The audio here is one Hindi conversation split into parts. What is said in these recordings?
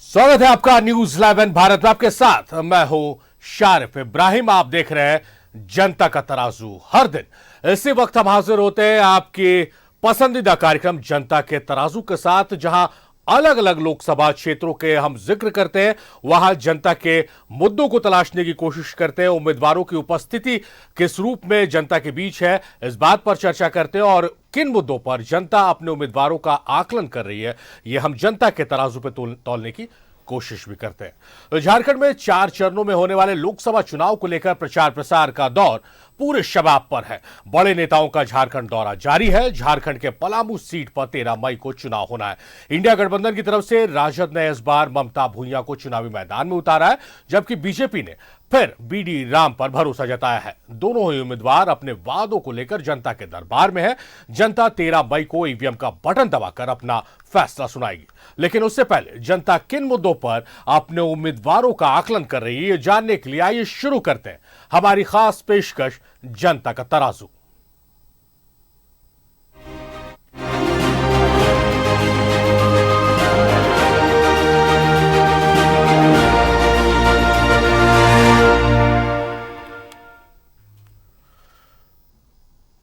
स्वागत है आपका न्यूज 11 भारत में। आपके साथ मैं हूं शारिफ इब्राहिम। आप देख रहे हैं जनता का तराजू। हर दिन इसी वक्त हम हाजिर होते हैं आपके पसंदीदा कार्यक्रम जनता के तराजू के साथ, जहां अलग अलग लोकसभा क्षेत्रों के हम जिक्र करते हैं, वहां जनता के मुद्दों को तलाशने की कोशिश करते हैं, उम्मीदवारों की उपस्थिति किस रूप में जनता के बीच है इस बात पर चर्चा करते हैं और किन मुद्दों पर जनता अपने उम्मीदवारों का आकलन कर रही है, यह हम जनता के तराजू पर तौलने की कोशिश भी करते हैं। तो झारखंड में 4 चरणों में होने वाले लोकसभा चुनाव को लेकर प्रचार प्रसार का दौर पूरे शबाब पर है। बड़े नेताओं का झारखंड दौरा जारी है। झारखंड के पलामू सीट पर 13 मई को चुनाव होना है। इंडिया गठबंधन की तरफ से राजद ने इस बार ममता भूंइया को चुनावी मैदान में उतारा है, जबकि बीजेपी ने फिर बीडी राम पर भरोसा जताया है। दोनों ही उम्मीदवार अपने वादों को लेकर जनता के दरबार में है। जनता 13 मई को ईवीएम का बटन दबाकर अपना फैसला सुनाएगी, लेकिन उससे पहले जनता किन मुद्दों पर अपने उम्मीदवारों का आकलन कर रही है, ये जानने के लिए आइए शुरू करते हैं हमारी खास पेशकश जनता का तराजू।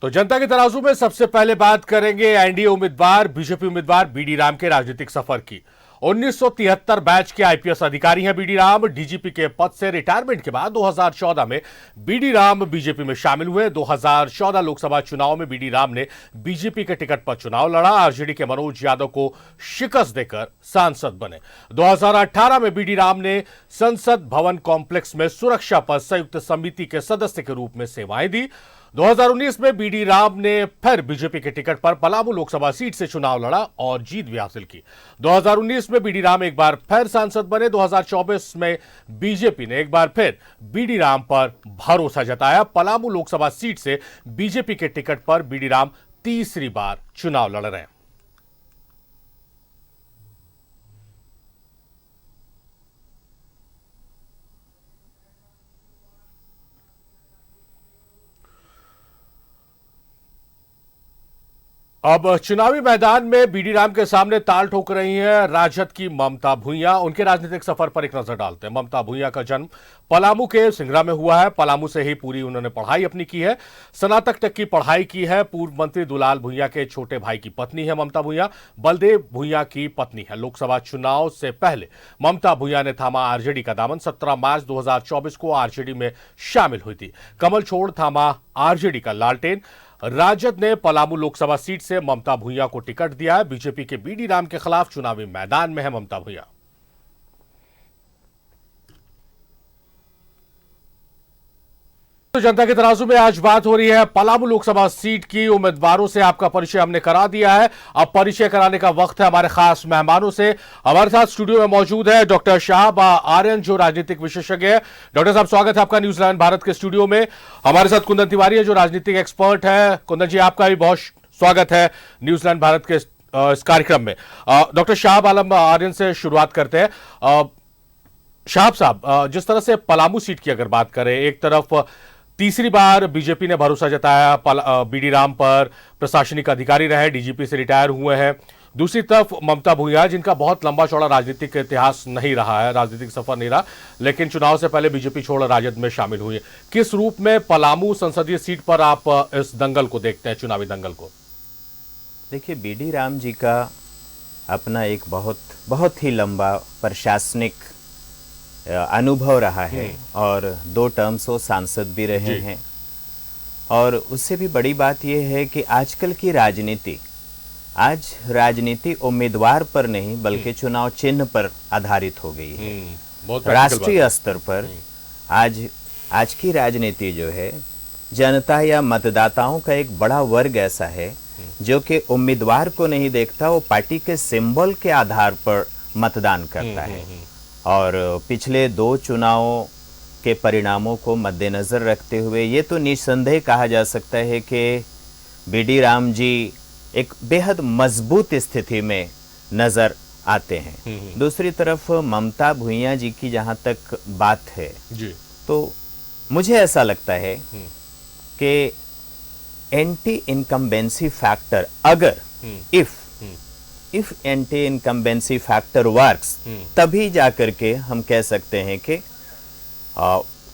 तो जनता के तराजू में सबसे पहले बात करेंगे एनडीए उम्मीदवार बीजेपी उम्मीदवार बीडी राम के राजनीतिक सफर की। 1973 बैच के आईपीएस अधिकारी हैं बीडी राम। डीजीपी के पद से रिटायरमेंट के बाद 2014 में बीडी राम बीजेपी में शामिल हुए। 2014 लोकसभा चुनाव में बीडी राम ने बीजेपी के टिकट पर चुनाव लड़ा। आरजेडी के मनोज यादव को शिकस्त देकर सांसद बने। 2018 में बीडी राम ने संसद भवन कॉम्प्लेक्स में सुरक्षा पर संयुक्त समिति के सदस्य के रूप में सेवाएं दी। 2019 में बीडी राम ने फिर बीजेपी के टिकट पर पलामू लोकसभा सीट से चुनाव लड़ा और जीत भी हासिल की। 2019 में बीडी राम एक बार फिर सांसद बने। 2024 में बीजेपी ने एक बार फिर बीडी राम पर भरोसा जताया। पलामू लोकसभा सीट से बीजेपी के टिकट पर बीडी राम तीसरी बार चुनाव लड़ रहे हैं। अब चुनावी मैदान में बीडी राम के सामने ताल ठोक रही हैं राजद की ममता भूंइया। उनके राजनीतिक सफर पर एक नजर डालते हैं। ममता भूंइया का जन्म पलामू के सिंगरा में हुआ है। पलामू से ही पूरी उन्होंने पढ़ाई अपनी की है, स्नातक तक की पढ़ाई की है। पूर्व मंत्री दुलाल भूंइया के छोटे भाई की पत्नी है ममता भूंइया। बलदेव भूंइया की पत्नी है। लोकसभा चुनाव से पहले ममता भूंइया ने थामा आरजेडी का दामन। 17 मार्च 2024 को आरजेडी में शामिल हुई थी। कमल छोड़ थामा आरजेडी का लालटेन। राजद ने पलामू लोकसभा सीट से ममता भूंइया को टिकट दिया है। बीजेपी के बीडी राम के खिलाफ चुनावी मैदान में है ममता भूंइया। तो जनता के तराजू में आज बात हो रही है पलामू लोकसभा सीट की। उम्मीदवारों से आपका परिचय हमने करा दिया है। अब परिचय कराने का वक्त है हमारे खास मेहमानों से। हमारे साथ स्टूडियो में मौजूद है डॉक्टर शाहब आर्यन, जो राजनीतिक विशेषज्ञ है। डॉक्टर साहब, स्वागत है आपका न्यूज 11 भारत के स्टूडियो में। हमारे साथ कुंदन तिवारी है, जो राजनीतिक एक्सपर्ट है। कुंदन जी, आपका भी बहुत स्वागत है न्यूज 11 भारत के इस कार्यक्रम में। डॉक्टर शाहब आलम आर्यन से शुरुआत करते हैं। शाहब साहब, जिस तरह से पलामू सीट की अगर बात करें, एक तरफ तीसरी बार बीजेपी ने भरोसा जताया बीडी राम पर, प्रशासनिक अधिकारी रहे, डीजीपी से रिटायर हुए हैं। दूसरी तरफ ममता भूंइया, जिनका बहुत लंबा चौड़ा राजनीतिक इतिहास नहीं रहा है, राजनीतिक सफर नहीं रहा, लेकिन चुनाव से पहले बीजेपी छोड़ राजद में शामिल हुई है। किस रूप में पलामू संसदीय सीट पर आप इस दंगल को देखते हैं, चुनावी दंगल को? देखिए, बीडी राम जी का अपना एक बहुत ही लंबा प्रशासनिक अनुभव रहा है और 2 टर्म्स वो सांसद भी रहे हैं। और उससे भी बड़ी बात यह है कि आजकल की राजनीति उम्मीदवार पर नहीं बल्कि चुनाव चिन्ह पर आधारित हो गई है। राष्ट्रीय स्तर पर आज की राजनीति जो है, जनता या मतदाताओं का एक बड़ा वर्ग ऐसा है जो कि उम्मीदवार को नहीं देखता, वो पार्टी के सिंबल के आधार पर मतदान करता है। और पिछले 2 चुनावों के परिणामों को मद्देनजर रखते हुए ये तो निस्संदेह कहा जा सकता है कि बीडी राम जी एक बेहद मजबूत स्थिति में नजर आते हैं। दूसरी तरफ ममता भूंइया जी की जहां तक बात है जी, तो मुझे ऐसा लगता है कि एंटी इनकम्बेंसी फैक्टर अगर if if anti incumbency factor works, तभी जाकर के हम कह सकते हैं कि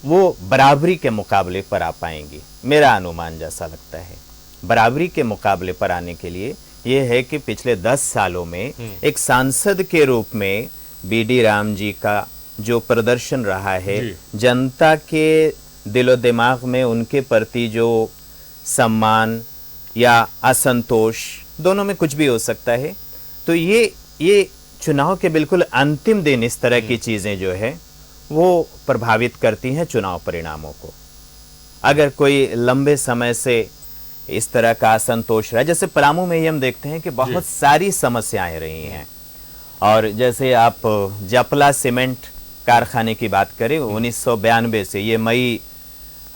वो बराबरी के मुकाबले पर आ पाएंगी। मेरा अनुमान जैसा लगता है बराबरी के मुकाबले पर आने के लिए ये है कि पिछले 10 सालों में एक सांसद के रूप में बीडी राम जी का जो प्रदर्शन रहा है, जनता के दिलो दिमाग में उनके प्रति जो सम्मान या असंतोष, दोनों में कुछ भी हो सकता है, तो ये चुनाव के बिल्कुल अंतिम दिन इस तरह की चीजें जो है वो प्रभावित करती हैं चुनाव परिणामों को। अगर कोई लंबे समय से इस तरह का असंतोष रहा, जैसे पलामू में ही हम देखते हैं कि बहुत सारी समस्याएं रही हैं, और जैसे आप जपला सीमेंट कारखाने की बात करें, 1992 से ये मई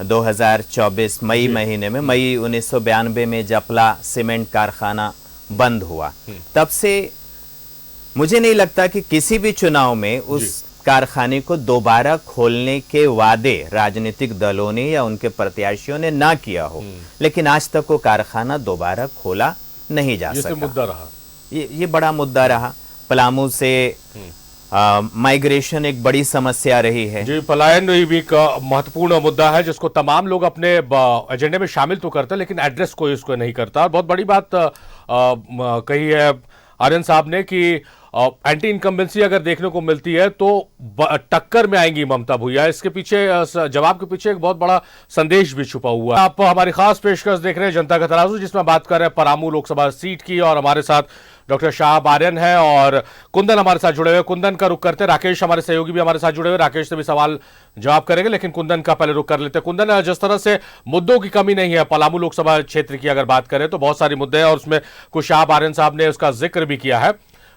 2024 मई महीने में, मई 1992 में जपला सीमेंट कारखाना बंद हुआ। तब से मुझे नहीं लगता कि किसी भी चुनाव में उस कारखाने को दोबारा खोलने के वादे राजनीतिक दलों ने या उनके प्रत्याशियों ने ना किया हो, लेकिन आज तक वो कारखाना दोबारा खोला नहीं जा सका। मुद्दा रहा, ये बड़ा मुद्दा रहा। पलामू से माइग्रेशन एक बड़ी समस्या रही है जी। पलायन भी एक महत्वपूर्ण मुद्दा है जिसको तमाम लोग अपने एजेंडे में शामिल तो करते हैं, लेकिन एड्रेस कोई इसको नहीं करता। और बहुत बड़ी बात कही है आर्यन साहब ने कि एंटी इनकम्बेंसी अगर देखने को मिलती है तो टक्कर में आएंगी ममता भुइया। इसके पीछे, जवाब के पीछे एक बहुत बड़ा संदेश भी छुपा हुआ है। आप हमारी खास पेशकश देख रहे हैं जनता का तराजू, जिसमें बात कर रहे हैं पलामू लोकसभा सीट की, और हमारे साथ डॉक्टर शाह आर्यन है और कुंदन हमारे साथ जुड़े हुए। कुंदन का रुख करते हैं, राकेश हमारे सहयोगी भी हमारे साथ जुड़े हुए, राकेश से भी सवाल जवाब करेंगे, लेकिन कुंदन का पहले रुख कर लेते हैं। कुंदन, जिस तरह से मुद्दों की कमी नहीं है पलामू लोकसभा क्षेत्र की अगर बात करें तो बहुत सारे मुद्दे हैं, और उसमें कुछ शाह आर्यन साहब ने उसका जिक्र भी किया है।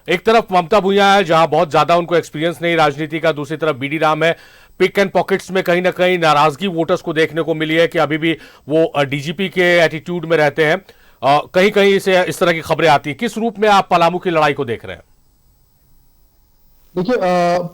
एक तरफ ममता भुइया है जहां बहुत ज्यादा उनको एक्सपीरियंस नहीं राजनीति का, दूसरी तरफ बीडी राम है। पिक एंड पॉकेट्स में कहीं ना कहीं नाराजगी वोटर्स को देखने को मिली है कि अभी भी वो डीजीपी के एटीट्यूड में रहते हैं। कहीं कहीं इसे इस तरह की खबरें आती हैं। किस रूप में आप पलामू की लड़ाई को देख रहे हैं? देखिए,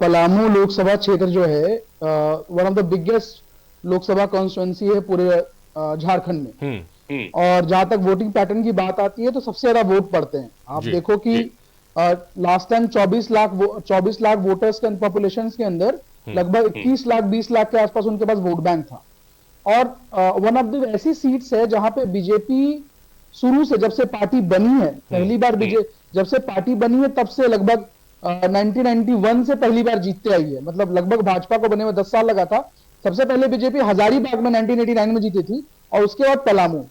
पलामू लोकसभा क्षेत्र जो है one of the biggest Lok Sabha constituency है पूरे झारखंड में। और जहां तक वोटिंग पैटर्न की बात आती है तो सबसे ज्यादा वोट पड़ते हैं। आप देखो कि लास्ट टाइम 24 लाख वोटर्स के पॉपुलेशन के अंदर लगभग 21 लाख 20 लाख के आसपास उनके पास वोट बैंक था। और वन ऑफ द ऐसी सीट्स है जहां पे बीजेपी शुरू से, जब से पार्टी बनी है, पहली बार जब से पार्टी बनी है तब से लगभग 1991 से पहली बार जीतते आई है। मतलब लगभग भाजपा को बने में 10 साल लगा था। सबसे पहले बीजेपी हजारीबाग में 1989 में जीती थी, और उसके बाद पलामू।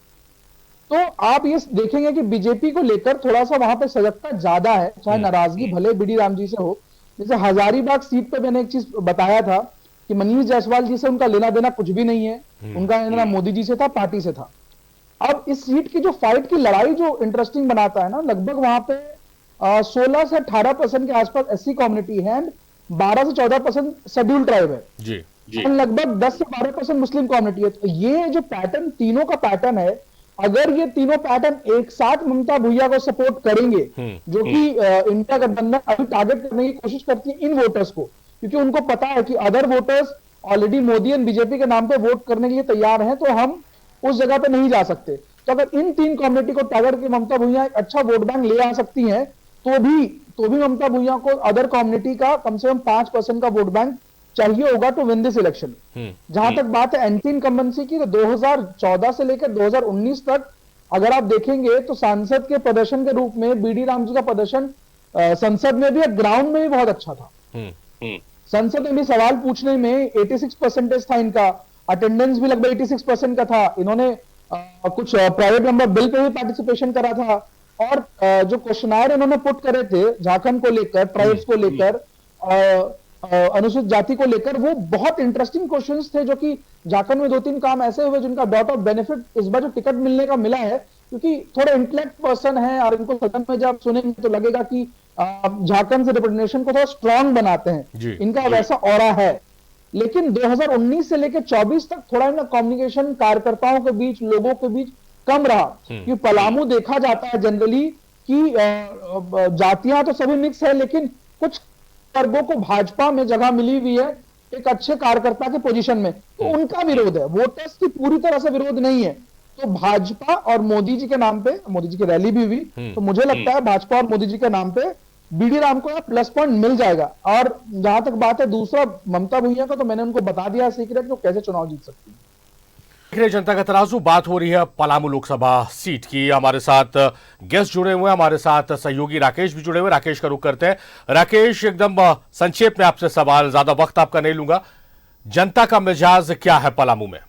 तो आप ये देखेंगे कि बीजेपी को लेकर थोड़ा सा वहां पे सजगता ज्यादा है, चाहे नाराजगी भले बीडी राम जी से हो। जैसे हजारीबाग सीट पे मैंने एक चीज बताया था कि मनीष जायसवाल जी से उनका लेना देना कुछ भी नहीं है, उनका लेना मोदी जी से था, पार्टी से था। अब इस सीट की जो फाइट की लड़ाई जो इंटरेस्टिंग बनाता है ना, लगभग वहां पे 16 से 18% के आसपास एससी कम्युनिटी है, 12 से 14% शेड्यूल्ड ट्राइब है जी। लगभग 10 से 12% मुस्लिम कम्युनिटी है। तो ये जो पैटर्न, तीनों का पैटर्न है, अगर ये तीनों पैटर्न एक साथ ममता भुइया को सपोर्ट करेंगे, जो कि इंडिया गठबंधन अभी टारगेट करने की कोशिश करती है इन वोटर्स को, क्योंकि उनको पता है कि other voters already Modi and BJP के नाम पे वोट करने के लिए तैयार हैं, तो हम उस जगह पे नहीं जा सकते। तो अगर इन तीन कम्युनिटी को टारगेट के ममता भुइया एक अच्छा वोट बैंक ले आ सकती हैं, तो भी ममता भुइया को अदर कम्युनिटी का कम से कम 5% का वोट बैंक चाहिए होगा टू विन दिस इलेक्शन। जहां तक बात है एंटी इनकम्बेंसी की, तो 2014 से लेकर 2019 तक अगर आप देखेंगे तो सांसद के प्रदर्शन के रूप में बीडी राम जी का प्रदर्शन संसद में भी और ग्राउंड में भी बहुत अच्छा था। संसद में भी सवाल पूछने में 86% था इनका, अटेंडेंस भी लगभग 86% का था। इन्होंने कुछ प्राइवेट मेंबर बिल पे भी पार्टिसिपेशन करा था, और जो क्वेश्चनायर इन्होंने पुट करे थे झारखंड को लेकर, ट्राइब्स को लेकर, अनुसूचित जाति को लेकर, वो बहुत इंटरेस्टिंग क्वेश्चंस थे, जो कि झारखंड में 2-3 काम ऐसे हुए जिनका डॉट ऑफ बेनिफिट इस बार जो टिकट मिलने का मिला है, क्योंकि थोड़े इंटेलेक्ट पर्सन है और इनको सदन में जब सुनेंगे तो लगेगा कि झारखंड से रिप्रेजेंटेशन को थोड़ा स्ट्रांग बनाते हैं, इनका वैसा ऑरा है। लेकिन 2019 से लेकर 24 तक थोड़ा इनका कम्युनिकेशन कार्यकर्ताओं के बीच, लोगों के बीच कम रहा। कि पलामू देखा जाता है जनरली कि जातियां तो सभी मिक्स है, लेकिन कुछ वर्गों को भाजपा में जगह मिली हुई है एक अच्छे कार्यकर्ता के पोजीशन में, तो उनका विरोध है, वोटर्स की पूरी तरह से विरोध नहीं है। तो भाजपा और मोदी जी के नाम पे, मोदी जी की रैली भी हुई, तो मुझे लगता है भाजपा और मोदी जी के नाम पे बीडी राम को प्लस पॉइंट मिल जाएगा। और जहां तक बात है दूसरा ममता भुइया का, तो मैंने उनको बता दिया सीक्रेट कि वो कैसे चुनाव जीत सकती है। देख रहे जनता का तराजू, बात हो रही है पलामू लोकसभा सीट की। हमारे साथ गेस्ट जुड़े हुए हैं, हमारे साथ सहयोगी राकेश भी जुड़े हुए। राकेश का रुख करते हैं। राकेश, एकदम संक्षेप में आपसे सवाल, ज्यादा वक्त आपका नहीं लूंगा। जनता का मिजाज क्या है पलामू में?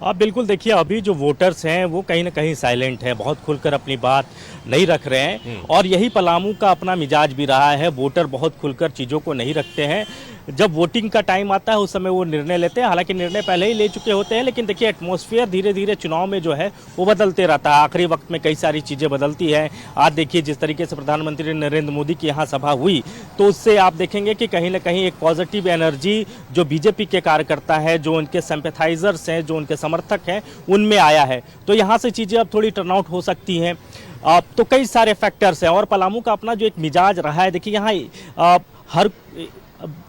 आप बिल्कुल देखिए, अभी जो वोटर्स हैं वो कहीं ना कहीं साइलेंट है, बहुत खुलकर अपनी बात नहीं रख रहे हैं। और यही पलामू का अपना मिजाज भी रहा है, वोटर बहुत खुलकर चीज़ों को नहीं रखते हैं। जब वोटिंग का टाइम आता है उस समय वो निर्णय लेते हैं, हालांकि निर्णय पहले ही ले चुके होते हैं, लेकिन देखिए एटमॉस्फेयर धीरे धीरे चुनाव में जो है वो बदलते रहता है। आखिरी वक्त में कई सारी चीज़ें बदलती हैं। आज देखिए जिस तरीके से प्रधानमंत्री नरेंद्र मोदी की यहाँ सभा हुई, तो उससे आप देखेंगे कि कहीं ना कहीं एक पॉजिटिव एनर्जी जो बीजेपी के कार्यकर्ता है, जो उनके सिंपैथाइजर्स हैं, जो उनके समर्थक हैं, उनमें आया है। तो यहाँ से चीज़ें अब थोड़ी टर्नआउट हो सकती हैं। तो कई सारे फैक्टर्स हैं और पलामू का अपना जो एक मिजाज रहा है, देखिए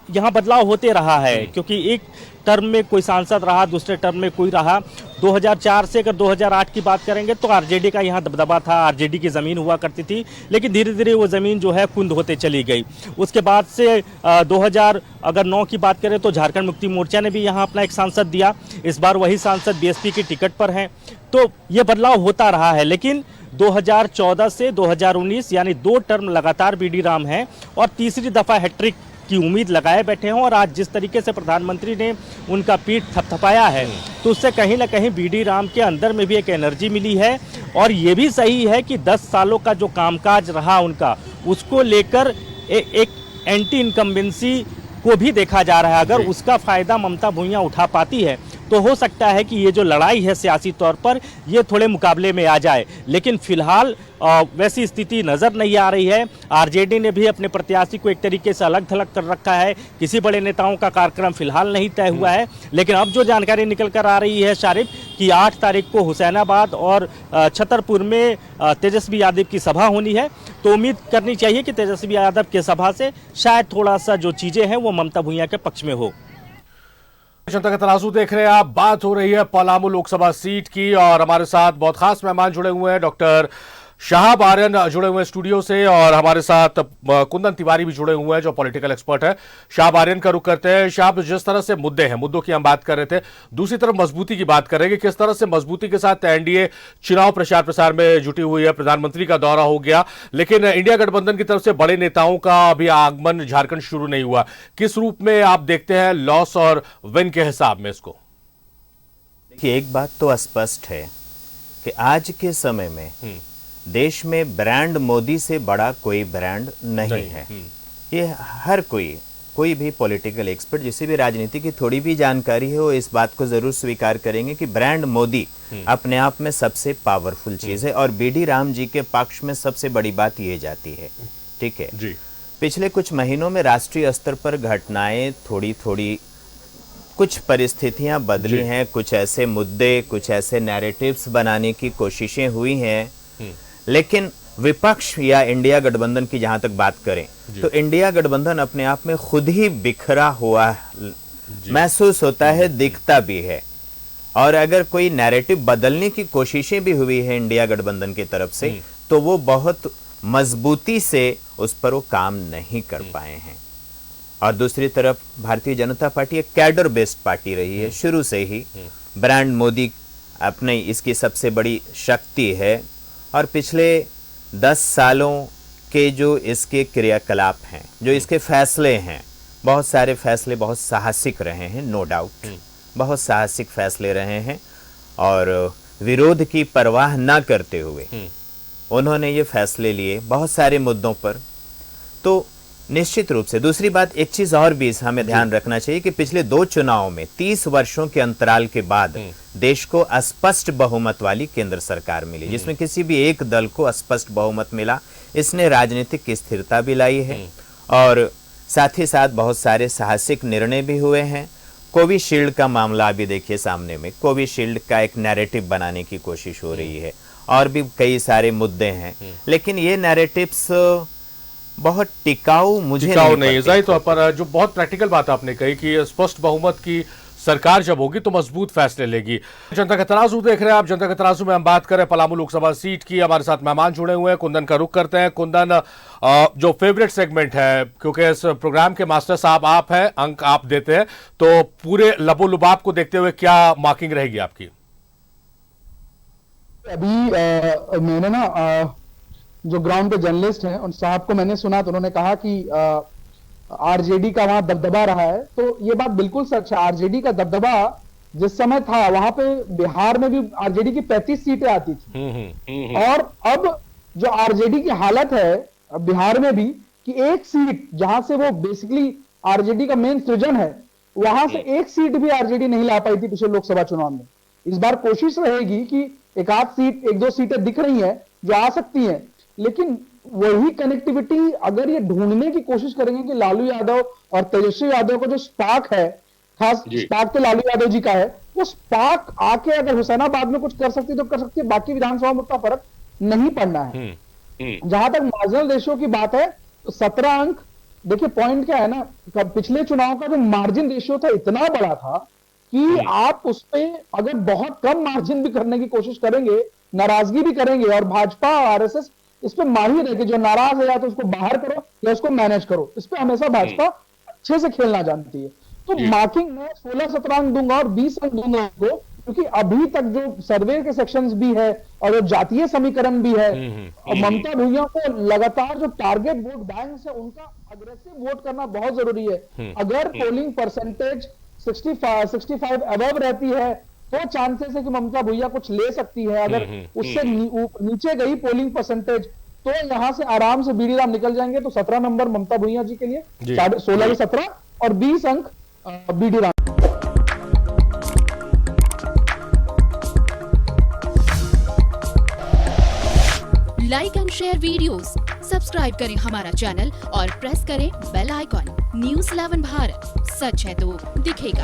यहाँ बदलाव होते रहा है, क्योंकि एक टर्म में कोई सांसद रहा, दूसरे टर्म में कोई रहा। 2004 से अगर 2008 की बात करेंगे तो आरजेडी का यहाँ दबदबा था, आरजेडी की ज़मीन हुआ करती थी, लेकिन धीरे धीरे वो ज़मीन जो है कुंद होते चली गई। उसके बाद से 2009 की बात करें तो झारखंड मुक्ति मोर्चा ने भी यहाँ अपना एक सांसद दिया। इस बार वही सांसद बीएसपी की टिकट पर हैं। तो ये बदलाव होता रहा है, लेकिन 2014 से 2019 यानी 2 टर्म लगातार बीडी राम हैं और तीसरी दफ़ा हैट्रिक की उम्मीद लगाए बैठे हैं। और आज जिस तरीके से प्रधानमंत्री ने उनका पीठ थपथपाया है, तो उससे कहीं ना कहीं बीडी राम के अंदर में भी एक एनर्जी मिली है। और ये भी सही है कि 10 सालों का जो कामकाज रहा उनका, उसको लेकर एक एंटी इनकम्बेंसी को भी देखा जा रहा है। अगर उसका फ़ायदा ममता भुइया उठा पाती है तो हो सकता है कि ये जो लड़ाई है सियासी तौर पर, ये थोड़े मुकाबले में आ जाए। लेकिन फिलहाल वैसी स्थिति नज़र नहीं आ रही है। आरजेडी ने भी अपने प्रत्याशी को एक तरीके से अलग थलग कर रखा है। किसी बड़े नेताओं का कार्यक्रम फिलहाल नहीं तय हुआ है। लेकिन अब जो जानकारी निकल कर आ रही है शारिफ, कि 8 तारीख को हुसैनाबाद और छतरपुर में तेजस्वी यादव की सभा होनी है, तो उम्मीद करनी चाहिए कि तेजस्वी यादव की सभा से शायद थोड़ा सा जो चीज़ें हैं वो ममता भुइया के पक्ष में हो। जनता का तराजू देख रहे हैं आप। बात हो रही है पलामू लोकसभा सीट की और हमारे साथ बहुत खास मेहमान जुड़े हुए हैं। डॉक्टर शाहाब आर्यन जुड़े हुए हैं स्टूडियो से और हमारे साथ कुंदन तिवारी भी जुड़े हुए हैं जो पॉलिटिकल एक्सपर्ट है। शाहाब आर्यन का रुख करते हैं। शाहाब, जिस तरह से मुद्दे हैं, मुद्दों की हम बात कर रहे थे, दूसरी तरफ मजबूती की बात करेंगे। किस तरह से मजबूती के साथ एनडीए चुनाव प्रचार प्रसार में जुटी हुई है? प्रधानमंत्री का दौरा हो गया, लेकिन इंडिया गठबंधन की तरफ से बड़े नेताओं का अभी आगमन झारखंड शुरू नहीं हुआ। किस रूप में आप देखते हैं लॉस और विन के हिसाब में इसको? देखिए, एक बात तो स्पष्ट है कि आज के समय में देश में ब्रांड मोदी से बड़ा कोई ब्रांड नहीं है। ये हर कोई भी पॉलिटिकल एक्सपर्ट, जिसे भी राजनीति की थोड़ी भी जानकारी है, वो इस बात को जरूर स्वीकार करेंगे कि ब्रांड मोदी अपने आप में सबसे पावरफुल चीज है। और बीडी राम जी के पक्ष में सबसे बड़ी बात ये जाती है, ठीक है जी। पिछले कुछ महीनों में राष्ट्रीय स्तर पर घटनाएं थोड़ी कुछ परिस्थितियां बदली हैं, कुछ ऐसे मुद्दे, कुछ ऐसे नैरेटिव्स बनाने की कोशिशें हुई हैं। लेकिन विपक्ष या इंडिया गठबंधन की जहां तक बात करें तो इंडिया गठबंधन अपने आप में खुद ही बिखरा हुआ महसूस होता है, दिखता भी है। और अगर कोई नैरेटिव बदलने की कोशिशें भी हुई है इंडिया गठबंधन की तरफ से, तो वो बहुत मजबूती से उस पर वो काम नहीं कर पाए हैं। और दूसरी तरफ भारतीय जनता पार्टी एक कैडर बेस्ड पार्टी रही है शुरू से ही। ब्रांड मोदी अपने इसकी सबसे बड़ी शक्ति है। और पिछले 10 सालों के जो इसके क्रियाकलाप हैं, जो इसके फैसले हैं, बहुत सारे फैसले बहुत साहसिक रहे हैं, नो डाउट, बहुत साहसिक फैसले रहे हैं। और विरोध की परवाह ना करते हुए उन्होंने ये फैसले लिए बहुत सारे मुद्दों पर। तो निश्चित रूप से दूसरी बात, एक चीज और भी हमें ध्यान रखना चाहिए कि पिछले 2 चुनाव में 30 वर्षों के अंतराल के बाद देश को स्पष्ट बहुमत वाली केंद्र सरकार मिली, जिसमें किसी भी एक दल को स्पष्ट बहुमत मिला। इसने राजनीतिक स्थिरता भी लाई है और साथ ही साथ बहुत सारे साहसिक निर्णय भी हुए हैं। कोविशील्ड का मामला अभी देखिए सामने में, कोविशील्ड का एक नैरेटिव बनाने की कोशिश हो रही है और भी कई सारे मुद्दे हैं। लेकिन ये नैरेटिव्स बहुत टिकाऊ मुझे टिकाऊ नहीं है। पड़ती। जाहिर तौर पर जो बहुत प्रैक्टिकल बात आपने कही कि स्पष्ट बहुमत की सरकार जब होगी तो मजबूत फैसले लेगी। जनता का तराजू देख रहे हैं आप। जनता का तराजू में हम बात करें पलामू लोकसभा सीट की। हमारे साथ मेहमान जुड़े हुए हैं, कुंदन का रुख करते हैं। कुंदन, जो फेवरेट सेगमेंट है, क्योंकि इस प्रोग्राम के मास्टर साहब आप हैं, अंक आप देते हैं, तो पूरे लबोलुबाब को देखते हुए क्या मार्किंग रहेगी आपकी? अभी मैंने ना जो ग्राउंड पे जर्नलिस्ट हैं उन साहब को मैंने सुना तो उन्होंने कहा कि आरजेडी का वहां दबदबा रहा है, तो ये बात बिल्कुल सच है। आरजेडी का दबदबा जिस समय था वहां पे बिहार में भी आरजेडी की 35 सीटें आती थी, और अब जो आरजेडी की हालत है अब बिहार में भी कि एक सीट जहां से वो बेसिकली आरजेडी का मेन सृजन है, वहां से एक सीट भी आरजेडी नहीं ला पाई थी पिछले लोकसभा चुनाव में। इस बार कोशिश रहेगी कि एक दो सीटें दिख रही हैं जो आ सकती हैं, लेकिन वही कनेक्टिविटी अगर ये ढूंढने की कोशिश करेंगे कि लालू यादव और तेजस्वी यादव को जो स्पार्क है, खास स्पार्क तो लालू यादव जी का है, वो स्पार्क आके अगर हुसैनाबाद में कुछ कर सकती है तो कर सकती है, बाकी विधानसभा में उतना फर्क नहीं पड़ना है। जहां तक मार्जिनल रेशियो की बात है तो 17 अंक, देखिए पॉइंट क्या है ना, पिछले चुनाव का जो मार्जिन रेशियो था इतना बड़ा था कि आप उस पे अगर बहुत कम मार्जिन भी करने की कोशिश करेंगे, नाराजगी भी करेंगे, और भाजपा और आरएसएस इस पे माहिर है कि जो नाराज है या तो उसको बाहर करो या उसको मैनेज करो, इस पे हमेशा भाजपा अच्छे से खेलना जानती है। तो मार्किंग में 16-17 अंक दूंगा और 20 अंक दूंगा आपको, क्योंकि अभी तक जो सर्वे के सेक्शंस भी है और जो जातीय समीकरण भी है, और ममता भैया को लगातार जो टारगेट वोट बैंक है उनका अग्रेसिव वोट करना बहुत जरूरी है। अगर पोलिंग परसेंटेज 65 अबव रहती है तो चांसेस है कि ममता भैया कुछ ले सकती है। अगर उससे नीचे गई पोलिंग परसेंटेज तो यहां से आराम से बीडी राम निकल जाएंगे। तो 17 नंबर ममता भैया जी के लिए, 16-17 और 20 अंक बीडी राम। Like and share videos, subscribe करें हमारा चैनल और प्रेस करें बेल आइकॉन। न्यूज़ 11 भारत, सच है तो दिखेगा।